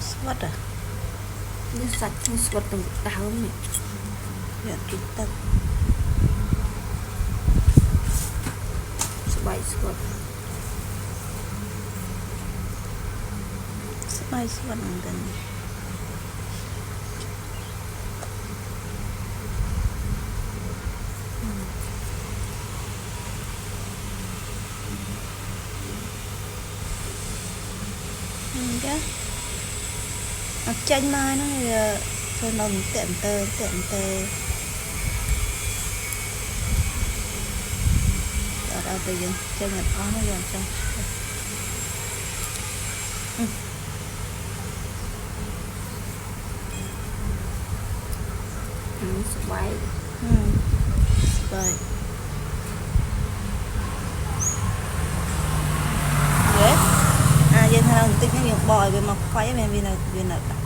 sốt à nó sạch nó sốt từng đau nè giờ kita sebaik sốt sebaik sốt dan enggak chanh mai nó thôi nó tiệm tơ ở đâu tự nhiên chanh nhập ó nó dần xong sebaik rồi dễ à vậy thằng tích nó dùng bòi về mặt khoái về vì là đặt